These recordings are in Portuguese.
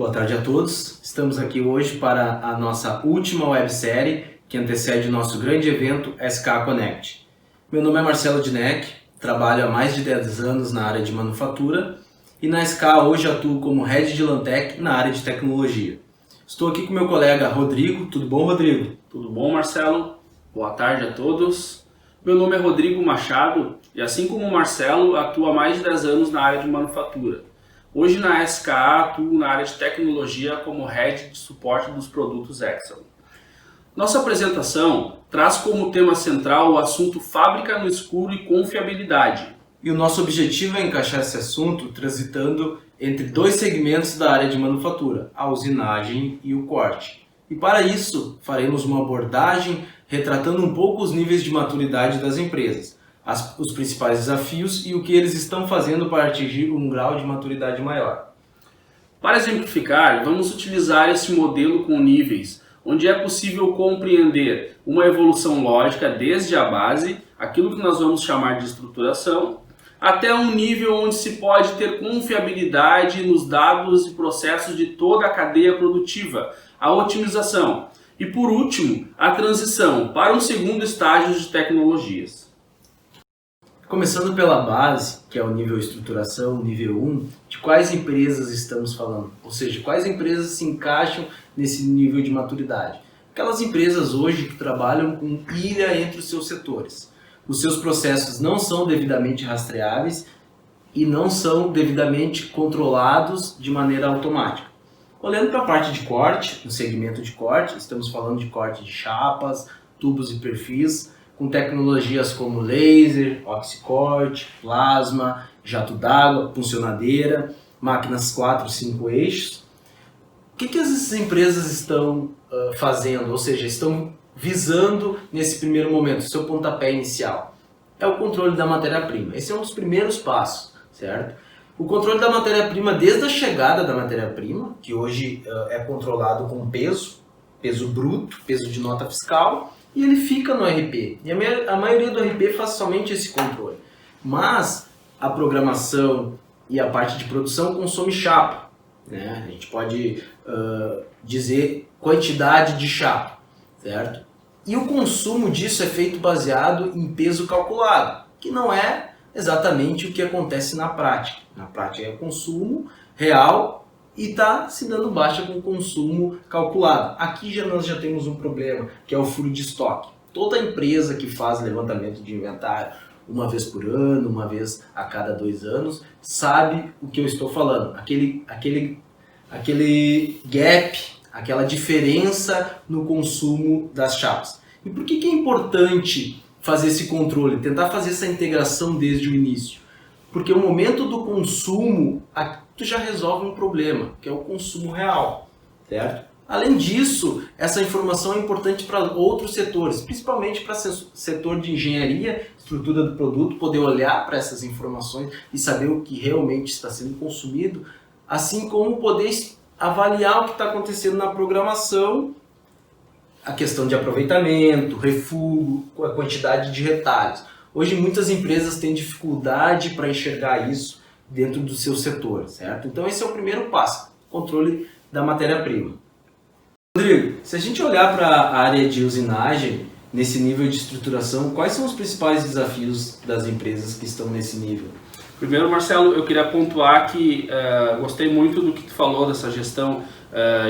Boa tarde a todos. Estamos aqui hoje para a nossa última websérie que antecede o nosso grande evento SK Connect. Meu nome é Marcelo Dinec, trabalho há mais de 10 anos na área de manufatura e na SK hoje atuo como Head de Lantec na área de tecnologia. Estou aqui com meu colega Rodrigo. Tudo bom, Rodrigo? Tudo bom, Marcelo? Boa tarde a todos. Meu nome é Rodrigo Machado e, assim como o Marcelo, atuo há mais de 10 anos na área de manufatura. Hoje na SK atuo na área de tecnologia como Head de suporte dos produtos Excel. Nossa apresentação traz como tema central o assunto fábrica no escuro e confiabilidade. E o nosso objetivo é encaixar esse assunto transitando entre dois segmentos da área de manufatura, a usinagem e o corte. E para isso, faremos uma abordagem retratando um pouco os níveis de maturidade das empresas, os principais desafios e o que eles estão fazendo para atingir um grau de maturidade maior. Para exemplificar, vamos utilizar esse modelo com níveis, onde é possível compreender uma evolução lógica desde a base, aquilo que nós vamos chamar de estruturação, até um nível onde se pode ter confiabilidade nos dados e processos de toda a cadeia produtiva, a otimização e, por último, a transição para um segundo estágio de tecnologias. Começando pela base, que é o nível estruturação, nível 1, de quais empresas estamos falando? Ou seja, quais empresas se encaixam nesse nível de maturidade? Aquelas empresas hoje que trabalham com ilha entre os seus setores. Os seus processos não são devidamente rastreáveis e não são devidamente controlados de maneira automática. Olhando para a parte de corte, no segmento de corte, estamos falando de corte de chapas, tubos e perfis, com tecnologias como laser, oxicorte, plasma, jato d'água, funcionadeira, máquinas 4, 5 eixos. O que essas empresas estão fazendo? Ou seja, estão visando nesse primeiro momento, seu pontapé inicial? É o controle da matéria-prima. Esse é um dos primeiros passos, certo? O controle da matéria-prima desde a chegada da matéria-prima, que hoje é controlado com peso bruto, peso de nota fiscal, e ele fica no RP. E a maioria do RP faz somente esse controle. Mas a programação e a parte de produção consome chapa, né? A gente pode dizer quantidade de chapa, certo? E o consumo disso é feito baseado em peso calculado, que não é exatamente o que acontece na prática. Na prática é consumo real e está se dando baixa com o consumo calculado. Aqui nós já temos um problema, que é o furo de estoque. Toda empresa que faz levantamento de inventário uma vez por ano, uma vez a cada 2 anos, sabe o que eu estou falando. Aquele gap, aquela diferença no consumo das chapas. E por que é importante fazer esse controle, tentar fazer essa integração desde o início? Porque o momento do consumo, tu já resolve um problema, que é o consumo real, certo? Além disso, essa informação é importante para outros setores, principalmente para o setor de engenharia, estrutura do produto, poder olhar para essas informações e saber o que realmente está sendo consumido, assim como poder avaliar o que está acontecendo na programação, a questão de aproveitamento, refugo, a quantidade de retalhos. Hoje muitas empresas têm dificuldade para enxergar isso dentro do seu setor, certo? Então esse é o primeiro passo, controle da matéria-prima. Rodrigo, se a gente olhar para a área de usinagem, nesse nível de estruturação, quais são os principais desafios das empresas que estão nesse nível? Primeiro, Marcelo, eu queria pontuar que gostei muito do que tu falou dessa gestão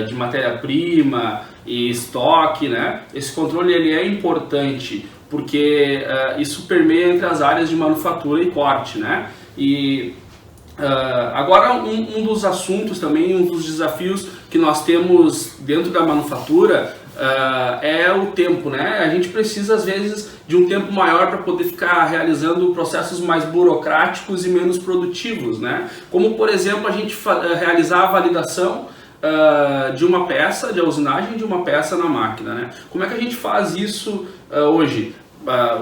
de matéria-prima e estoque, né? Esse controle ele é importante porque isso permeia entre as áreas de manufatura e corte, né? E agora um dos assuntos também, um dos desafios que nós temos dentro da manufatura é o tempo, né? A gente precisa às vezes de um tempo maior para poder ficar realizando processos mais burocráticos e menos produtivos, né? Como por exemplo a gente realizar a validação de uma peça, de usinagem de uma peça na máquina, né? Como é que a gente faz isso hoje?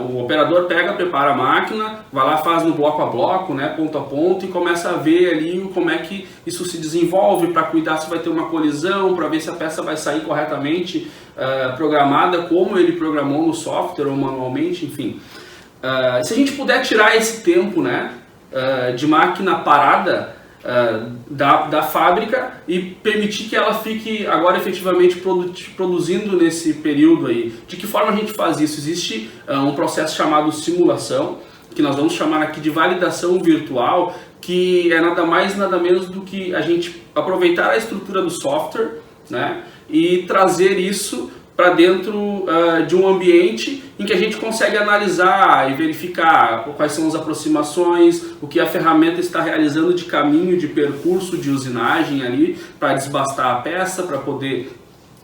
O operador prepara a máquina, vai lá, faz no bloco a bloco, né, ponto a ponto, e começa a ver ali como é que isso se desenvolve, para cuidar se vai ter uma colisão, para ver se a peça vai sair corretamente programada, como ele programou no software ou manualmente, enfim. Se a gente puder tirar esse tempo, né, de máquina parada, da fábrica e permitir que ela fique agora efetivamente produzindo nesse período aí. De que forma a gente faz isso? Existe um processo chamado simulação, que nós vamos chamar aqui de validação virtual, que é nada mais nada menos do que a gente aproveitar a estrutura do software, né, e trazer isso para dentro de um ambiente em que a gente consegue analisar e verificar quais são as aproximações, o que a ferramenta está realizando de caminho, de percurso, de usinagem ali, para desbastar a peça, para poder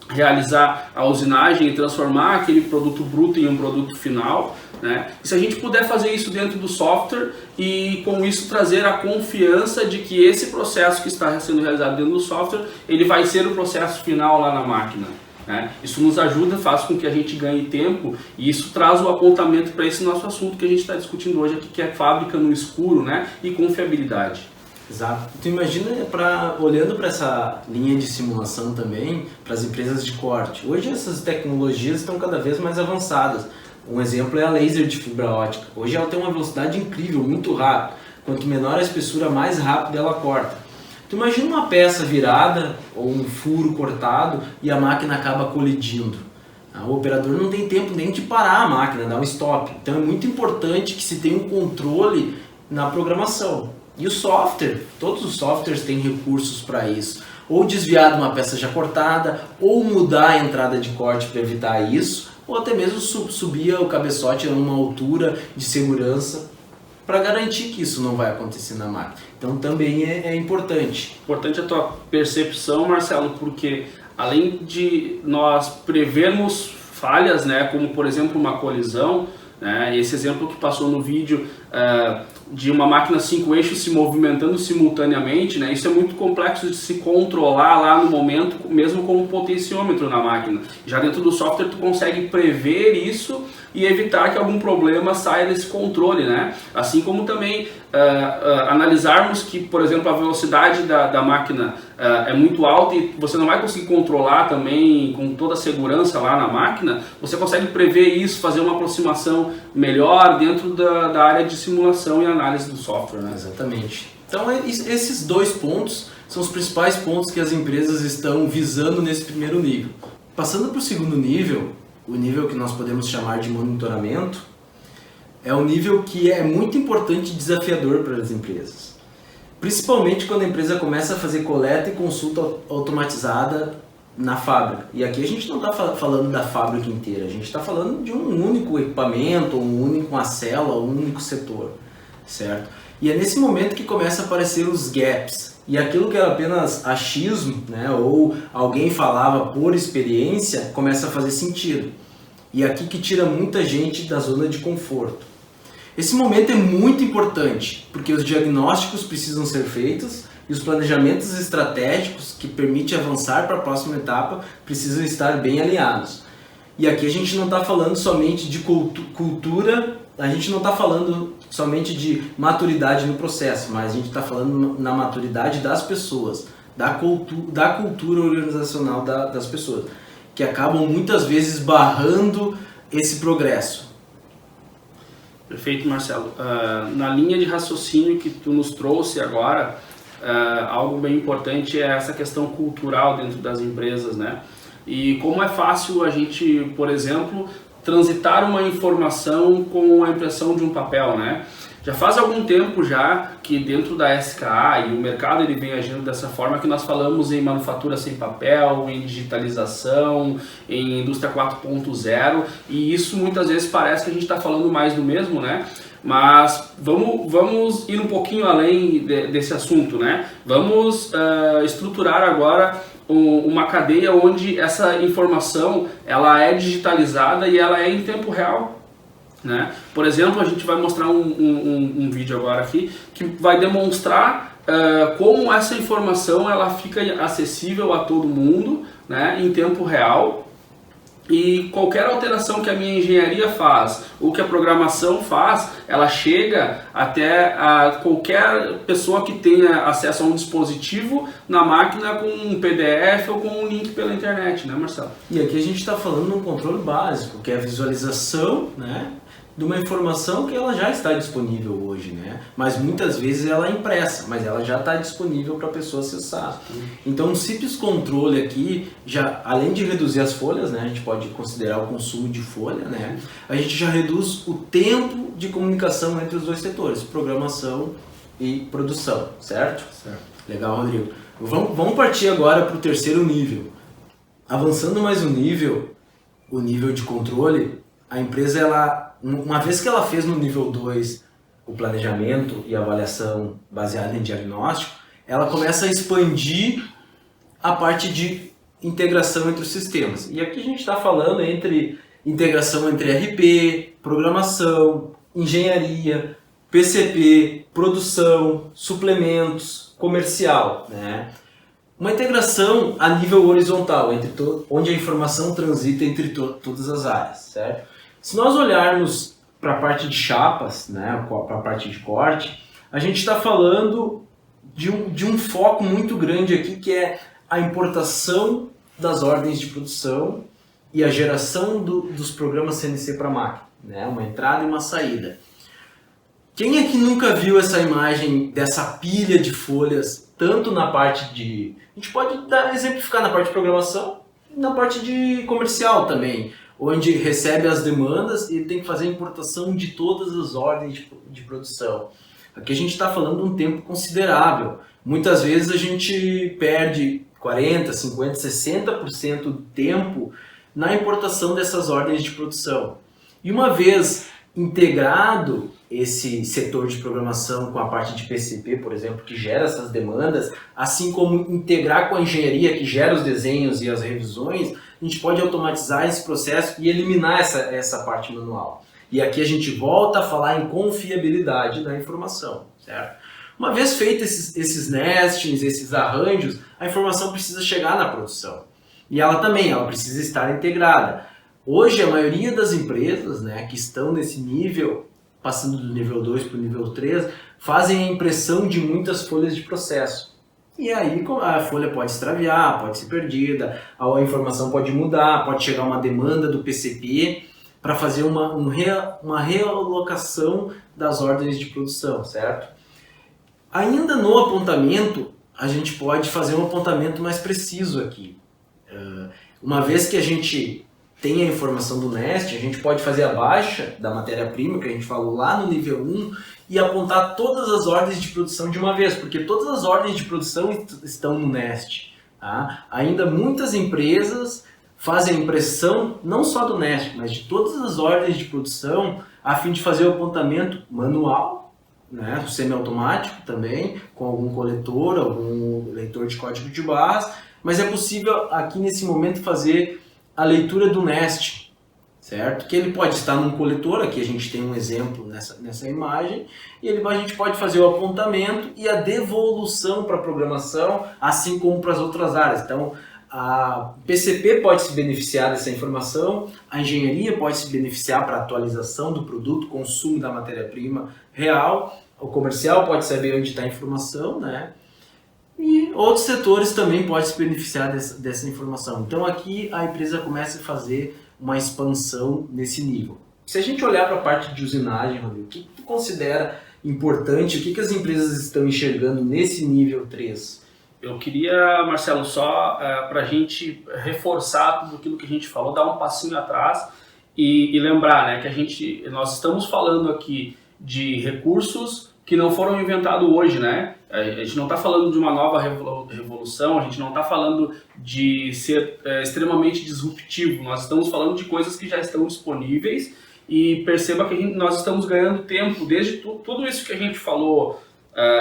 realizar a usinagem e transformar aquele produto bruto em um produto final, né? E se a gente puder fazer isso dentro do software e com isso trazer a confiança de que esse processo que está sendo realizado dentro do software, ele vai ser o processo final lá na máquina. Isso nos ajuda, faz com que a gente ganhe tempo e isso traz o apontamento para esse nosso assunto que a gente está discutindo hoje aqui, que é fábrica no escuro, né? E confiabilidade. Exato. Tu imagina, olhando para essa linha de simulação também, para as empresas de corte. Hoje essas tecnologias estão cada vez mais avançadas. Um exemplo é a laser de fibra ótica. Hoje ela tem uma velocidade incrível, muito rápida. Quanto menor a espessura, mais rápido ela corta. Tu imagina uma peça virada ou um furo cortado e a máquina acaba colidindo. O operador não tem tempo nem de parar a máquina, dar um stop. Então é muito importante que se tenha um controle na programação. E o software, todos os softwares têm recursos para isso. Ou desviar de uma peça já cortada, ou mudar a entrada de corte para evitar isso, ou até mesmo subir o cabeçote a uma altura de segurança para garantir que isso não vai acontecer na máquina. Então também é importante. Importante a tua percepção, Marcelo, porque além de nós prevermos falhas, né, como por exemplo uma colisão, né, esse exemplo que passou no vídeo de uma máquina 5 eixos se movimentando simultaneamente, né, isso é muito complexo de se controlar lá no momento, mesmo com um potenciômetro na máquina. Já dentro do software tu consegue prever isso e evitar que algum problema saia desse controle, né? Assim como também analisarmos que, por exemplo, a velocidade da máquina é muito alta e você não vai conseguir controlar também com toda a segurança lá na máquina, você consegue prever isso, fazer uma aproximação melhor dentro da área de simulação e análise do software, né? Exatamente. Então esses dois pontos são os principais pontos que as empresas estão visando nesse primeiro nível. Passando para o segundo nível, o nível que nós podemos chamar de monitoramento, é um nível que é muito importante e desafiador para as empresas. Principalmente quando a empresa começa a fazer coleta e consulta automatizada na fábrica. E aqui a gente não está falando da fábrica inteira, a gente está falando de um único equipamento, uma célula, um único setor, certo? E é nesse momento que começa a aparecer os gaps. E aquilo que era apenas achismo, né, ou alguém falava por experiência, começa a fazer sentido. E é aqui que tira muita gente da zona de conforto. Esse momento é muito importante, porque os diagnósticos precisam ser feitos e os planejamentos estratégicos que permitem avançar para a próxima etapa precisam estar bem alinhados. E aqui a gente não está falando somente de cultura, a gente não está falando somente de maturidade no processo, mas a gente está falando na maturidade das pessoas, da cultura organizacional das pessoas, que acabam muitas vezes barrando esse progresso. Perfeito, Marcelo. Na linha de raciocínio que tu nos trouxe agora, algo bem importante é essa questão cultural dentro das empresas, né? E como é fácil a gente, por exemplo, transitar uma informação com a impressão de um papel, né? Já faz algum tempo já que dentro da SKA e o mercado ele vem agindo dessa forma que nós falamos em manufatura sem papel, em digitalização, em indústria 4.0 e isso muitas vezes parece que a gente está falando mais do mesmo, né? Mas vamos ir um pouquinho além desse assunto, né? Vamos estruturar agora uma cadeia onde essa informação ela é digitalizada e ela é em tempo real. Né? Por exemplo, a gente vai mostrar um vídeo agora aqui que vai demonstrar como essa informação ela fica acessível a todo mundo, né, em tempo real e qualquer alteração que a minha engenharia faz ou que a programação faz, ela chega até a qualquer pessoa que tenha acesso a um dispositivo na máquina com um PDF ou com um link pela internet, né, Marcelo? E aqui a gente está falando de um controle básico, que é a visualização, né, de uma informação que ela já está disponível hoje, né? Mas muitas vezes ela é impressa, mas ela já está disponível para a pessoa acessar. Então um simples controle aqui, já, além de reduzir as folhas, né? A gente pode considerar o consumo de folha, né? A gente já reduz o tempo de comunicação entre os dois setores, programação e produção, certo? Certo. Legal, Rodrigo. Vamos partir agora para o terceiro nível. Avançando mais um nível, o nível de controle, a empresa, ela, uma vez que ela fez no nível 2 o planejamento e avaliação baseada em diagnóstico, ela começa a expandir a parte de integração entre os sistemas. E aqui a gente está falando entre integração entre RP, programação, engenharia, PCP, produção, suplementos, comercial, né? Uma integração a nível horizontal, onde a informação transita entre todas as áreas, certo? Se nós olharmos para a parte de chapas, né, para a parte de corte, a gente está falando de um foco muito grande aqui, que é a importação das ordens de produção e a geração dos programas CNC para a máquina, né, uma entrada e uma saída. Quem é que nunca viu essa imagem dessa pilha de folhas, tanto na parte de... A gente pode exemplificar na parte de programação e na parte de comercial também, onde recebe as demandas e tem que fazer a importação de todas as ordens de produção. Aqui a gente está falando de um tempo considerável. Muitas vezes a gente perde 40%, 50%, 60% do tempo na importação dessas ordens de produção. E uma vez integrado esse setor de programação com a parte de PCP, por exemplo, que gera essas demandas, assim como integrar com a engenharia que gera os desenhos e as revisões, a gente pode automatizar esse processo e eliminar essa parte manual. E aqui a gente volta a falar em confiabilidade da informação, certo? Uma vez feitos esses nestings, esses arranjos, a informação precisa chegar na produção. E ela precisa estar integrada. Hoje, a maioria das empresas, né, que estão nesse nível, passando do nível 2 para o nível 3, fazem a impressão de muitas folhas de processo. E aí a folha pode extraviar, pode ser perdida, a informação pode mudar, pode chegar uma demanda do PCP para fazer uma realocação das ordens de produção, certo? Ainda no apontamento, a gente pode fazer um apontamento mais preciso aqui. Uma vez que a gente tem a informação do NEST, a gente pode fazer a baixa da matéria-prima, que a gente falou lá no nível 1, e apontar todas as ordens de produção de uma vez, porque todas as ordens de produção estão no NEST. Tá? Ainda muitas empresas fazem a impressão, não só do NEST, mas de todas as ordens de produção, a fim de fazer o apontamento manual, né, semiautomático também, com algum coletor, algum leitor de código de barras, mas é possível aqui nesse momento fazer a leitura do NEST, certo? Que ele pode estar num coletor, aqui a gente tem um exemplo nessa imagem, e a gente pode fazer o apontamento e a devolução para a programação, assim como para as outras áreas. Então, a PCP pode se beneficiar dessa informação, a engenharia pode se beneficiar para a atualização do produto, consumo da matéria-prima real, o comercial pode saber onde está a informação, né? E outros setores também podem se beneficiar dessa informação. Então aqui a empresa começa a fazer uma expansão nesse nível. Se a gente olhar para a parte de usinagem, Rodrigo, o que tu considera importante, o que as empresas estão enxergando nesse nível 3? Eu queria, Marcelo, só para a gente reforçar tudo aquilo que a gente falou, dar um passinho atrás e lembrar, né, que nós estamos falando aqui de recursos que não foram inventados hoje, né? A gente não está falando de uma nova revolução, a gente não está falando de ser extremamente disruptivo, nós estamos falando de coisas que já estão disponíveis e perceba que nós estamos ganhando tempo, desde tudo isso que a gente falou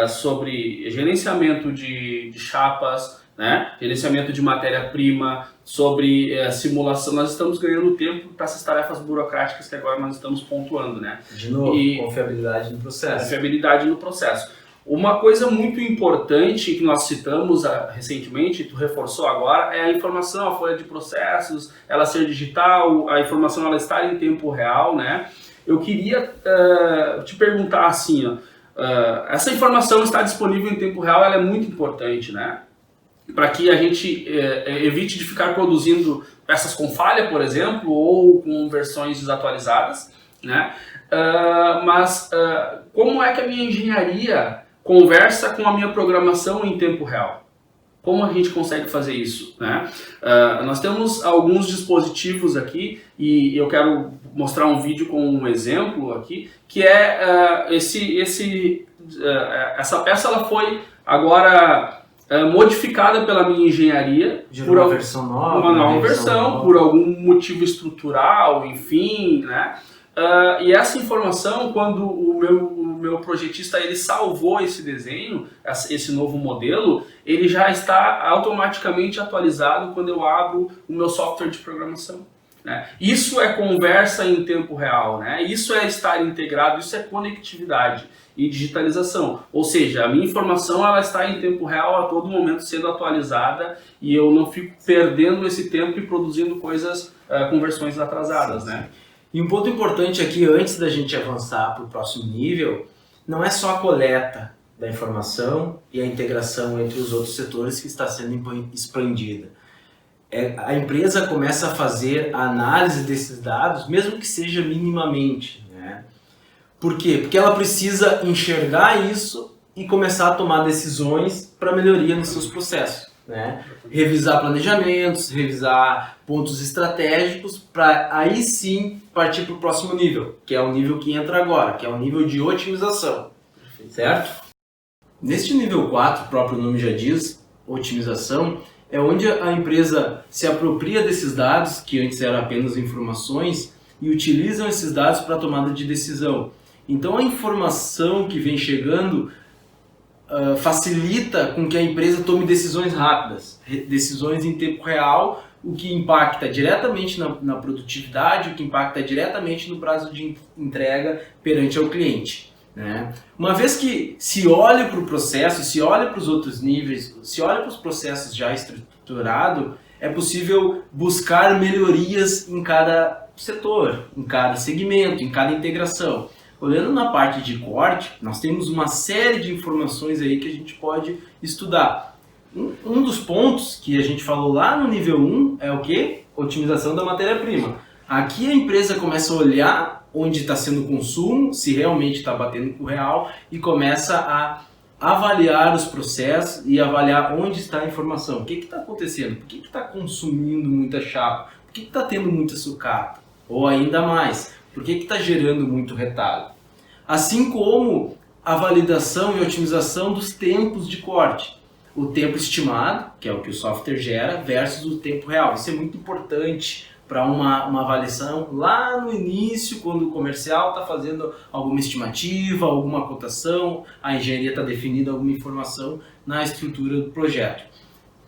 sobre gerenciamento de chapas, né? Gerenciamento de matéria-prima, sobre simulação, nós estamos ganhando tempo para essas tarefas burocráticas que agora nós estamos pontuando, né? De novo, confiabilidade no processo. Confiabilidade no processo. Uma coisa muito importante que nós citamos recentemente, tu reforçou agora, é a informação, a folha de processos, ela ser digital, a informação ela estar em tempo real, né? Eu queria te perguntar assim, ó, essa informação está disponível em tempo real, ela é muito importante, né? Para que a gente evite de ficar produzindo peças com falha, por exemplo, ou com versões desatualizadas, né? mas como é que a minha engenharia conversa com a minha programação em tempo real? Como a gente consegue fazer isso, né? Nós temos alguns dispositivos aqui e eu quero mostrar um vídeo com um exemplo aqui, que é essa peça ela foi agora modificada pela minha engenharia por uma versão nova, uma nova versão, por algum motivo estrutural, enfim, né? E essa informação, quando o meu projetista ele salvou esse desenho, esse novo modelo, ele já está automaticamente atualizado quando eu abro o meu software de programação, né? Isso é conversa em tempo real, né? Isso é estar integrado, isso é conectividade e digitalização. Ou seja, a minha informação ela está em tempo real a todo momento sendo atualizada e eu não fico perdendo esse tempo e produzindo coisas com versões atrasadas, né? E um ponto importante aqui, antes da gente avançar para o próximo nível, não é só a coleta da informação e a integração entre os outros setores que está sendo expandida. A empresa começa a fazer a análise desses dados, mesmo que seja minimamente, né? Por quê? Porque ela precisa enxergar isso e começar a tomar decisões para melhoria nos seus processos, né? Revisar planejamentos, revisar pontos estratégicos para aí sim partir para o próximo nível, que é o nível que entra agora, que é o nível de otimização, certo? Neste nível 4, o próprio nome já diz, otimização, é onde a empresa se apropria desses dados, que antes eram apenas informações, e utilizam esses dados para a tomada de decisão. Então a informação que vem chegando facilita com que a empresa tome decisões rápidas, decisões em tempo real, o que impacta diretamente na produtividade, o que impacta diretamente no prazo de entrega perante ao cliente, né? Uma vez que se olha para o processo, se olha para os outros níveis, se olha para os processos já estruturados, é possível buscar melhorias em cada setor, em cada segmento, em cada integração. Olhando na parte de corte, nós temos uma série de informações aí que a gente pode estudar. Um dos pontos que a gente falou lá no nível 1 é o quê? Otimização da matéria-prima. Aqui a empresa começa a olhar onde está sendo o consumo, se realmente está batendo com o real, e começa a avaliar os processos e avaliar onde está a informação. O que está acontecendo? Por que está consumindo muita chapa? Por que está tendo muita sucata? Ou ainda mais, por que está gerando muito retalho? Assim como a validação e otimização dos tempos de corte. O tempo estimado, que é o que o software gera, versus o tempo real. Isso é muito importante para uma avaliação lá no início, quando o comercial está fazendo alguma estimativa, alguma cotação, a engenharia está definindo alguma informação na estrutura do projeto.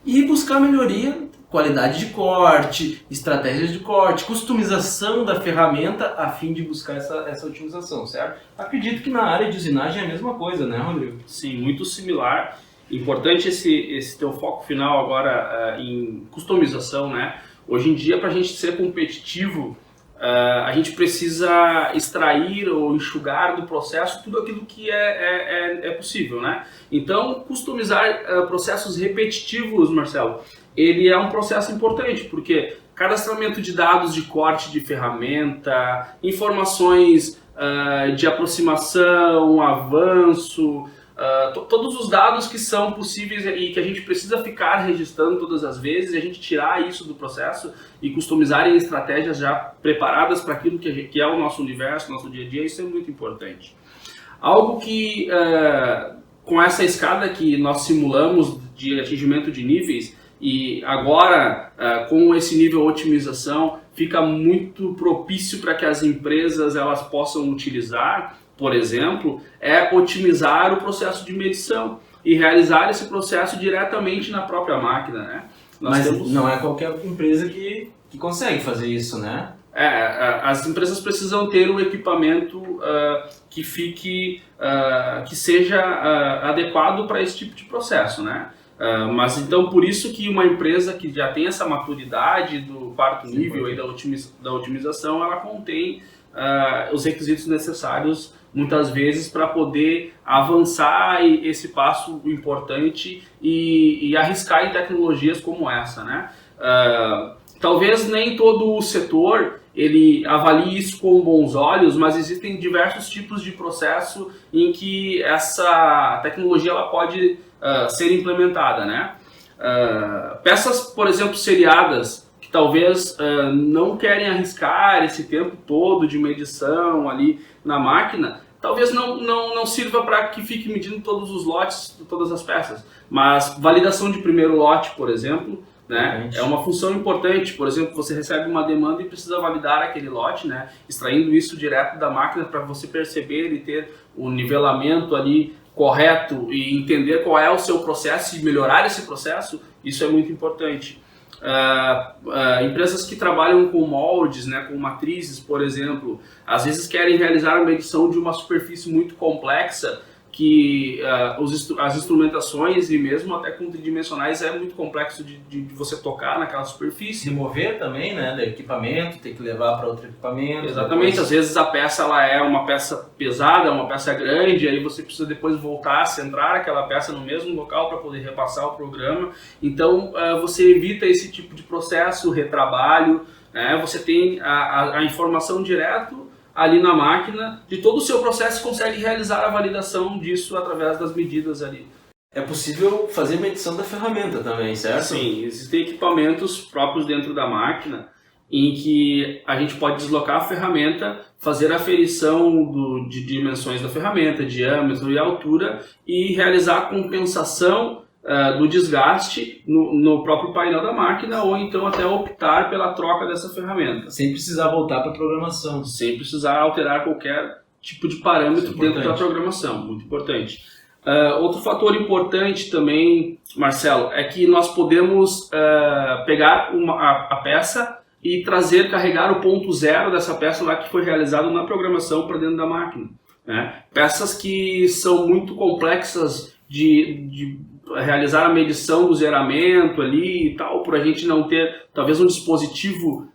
E buscar melhoria, qualidade de corte, estratégias de corte, customização da ferramenta a fim de buscar essa otimização, certo? Acredito que na área de usinagem é a mesma coisa, né, Rodrigo? Sim, muito similar. Importante esse teu foco final agora em customização, né? Hoje em dia, para a gente ser competitivo, a gente precisa extrair ou enxugar do processo tudo aquilo que é possível, né? Então, customizar processos repetitivos, Marcelo, ele é um processo importante, porque cadastramento de dados de corte de ferramenta, informações de aproximação, avanço, todos os dados que são possíveis e que a gente precisa ficar registrando todas as vezes, e a gente tirar isso do processo e customizar em estratégias já preparadas para aquilo que é o nosso universo, nosso dia a dia, isso é muito importante. Algo que, com essa escada que nós simulamos de atingimento de níveis, e agora com esse nível otimização, fica muito propício para que as empresas elas possam utilizar, por exemplo, é otimizar o processo de medição e realizar esse processo diretamente na própria máquina, né? Mas não é qualquer empresa que consegue fazer isso, né? As empresas precisam ter um equipamento que seja adequado para esse tipo de processo, né? Mas então por isso que uma empresa que já tem essa maturidade do quarto nível aí da otimização, ela contém os requisitos necessários muitas vezes para poder avançar esse passo importante e arriscar em tecnologias como essa, né? Talvez nem todo o setor ele avalie isso com bons olhos, mas existem diversos tipos de processo em que essa tecnologia ela pode ser implementada, né? Peças, por exemplo, seriadas, que talvez não querem arriscar esse tempo todo de medição ali na máquina, talvez não sirva para que fique medindo todos os lotes, todas as peças, mas validação de primeiro lote, por exemplo, né, é uma função importante. Por exemplo, você recebe uma demanda e precisa validar aquele lote, né, extraindo isso direto da máquina para você perceber e ter o nivelamento ali correto e entender qual é o seu processo e melhorar esse processo, isso é muito importante. Empresas que trabalham com moldes, né, com matrizes, por exemplo, às vezes querem realizar a medição de uma superfície muito complexa, que as instrumentações e mesmo até com tridimensionais é muito complexo de você tocar naquela superfície. Remover também, né, do equipamento, ter que levar para outro equipamento. Exatamente, depois... às vezes a peça ela é uma peça pesada, uma peça grande, aí você precisa depois voltar a centrar aquela peça no mesmo local para poder repassar o programa. Então você evita esse tipo de processo, retrabalho, né, você tem a informação direto ali na máquina, de todo o seu processo, consegue realizar a validação disso através das medidas ali. É possível fazer medição da ferramenta também, certo? Sim, existem equipamentos próprios dentro da máquina em que a gente pode deslocar a ferramenta, fazer a aferição de dimensões da ferramenta, diâmetro e altura e realizar a compensação do desgaste no próprio painel da máquina, ou então até optar pela troca dessa ferramenta. Sem precisar voltar para a programação. Sem precisar alterar qualquer tipo de parâmetro dentro da programação, muito importante. Outro fator importante também, Marcelo, é que nós podemos pegar a peça e carregar o ponto zero dessa peça lá que foi realizado na programação para dentro da máquina, né? Peças que são muito complexas de realizar a medição do zeramento ali e tal, por a gente não ter talvez um dispositivo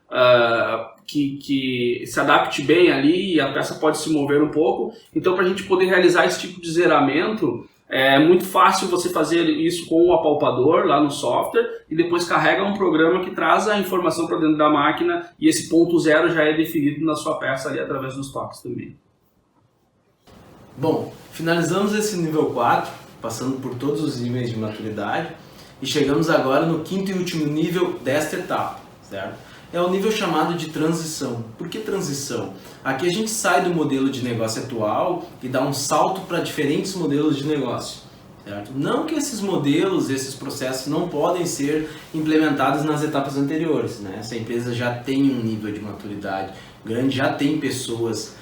que se adapte bem ali e a peça pode se mover um pouco. Então, para a gente poder realizar esse tipo de zeramento, é muito fácil você fazer isso com o apalpador lá no software e depois carrega um programa que traz a informação para dentro da máquina e esse ponto zero já é definido na sua peça ali através dos toques também. Bom, finalizamos esse nível 4, passando por todos os níveis de maturidade e chegamos agora no quinto e último nível desta etapa, certo? É o nível chamado de transição. Por que transição? Aqui a gente sai do modelo de negócio atual e dá um salto para diferentes modelos de negócio, certo? Não que esses modelos, esses processos não podem ser implementados nas etapas anteriores, né? Se a empresa já tem um nível de maturidade grande, já tem pessoas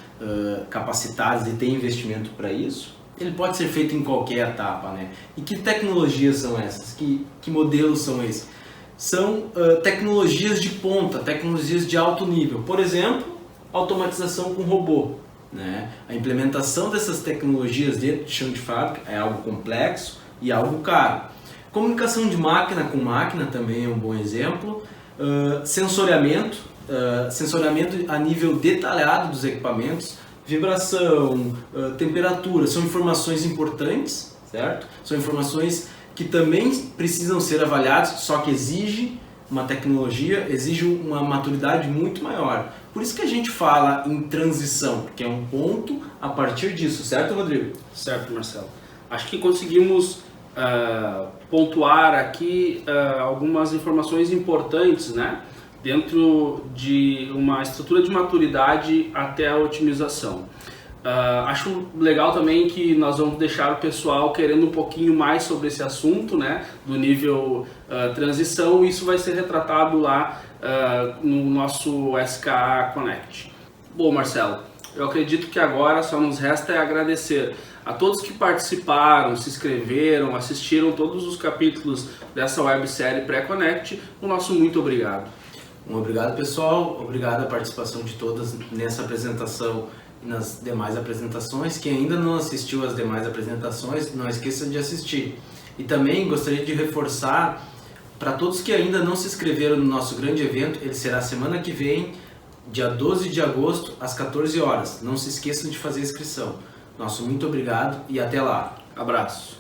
capacitadas e tem investimento para isso, ele pode ser feito em qualquer etapa, né? E que tecnologias são essas? Que modelos são esses? São tecnologias de ponta, tecnologias de alto nível. Por exemplo, automatização com robô, né? A implementação dessas tecnologias dentro de chão de fábrica é algo complexo e algo caro. Comunicação de máquina com máquina também é um bom exemplo. Sensoriamento a nível detalhado dos equipamentos, vibração, temperatura, são informações importantes, certo? São informações que também precisam ser avaliadas, só que exige uma tecnologia, exige uma maturidade muito maior. Por isso que a gente fala em transição, porque é um ponto a partir disso, certo, Rodrigo? Certo, Marcelo. Acho que conseguimos pontuar aqui algumas informações importantes, né? Dentro de uma estrutura de maturidade até a otimização. Acho legal também que nós vamos deixar o pessoal querendo um pouquinho mais sobre esse assunto, né, do nível transição. Isso vai ser retratado lá no nosso SKA Connect. Bom, Marcelo, eu acredito que agora só nos resta agradecer a todos que participaram, se inscreveram, assistiram todos os capítulos dessa websérie Pré-Connect. O nosso muito obrigado. Obrigado, pessoal. Obrigado a participação de todas nessa apresentação e nas demais apresentações. Quem ainda não assistiu às demais apresentações, não esqueça de assistir. E também gostaria de reforçar para todos que ainda não se inscreveram no nosso grande evento, ele será semana que vem, dia 12 de agosto, às 14 horas. Não se esqueçam de fazer a inscrição. Nosso muito obrigado e até lá. Abraço.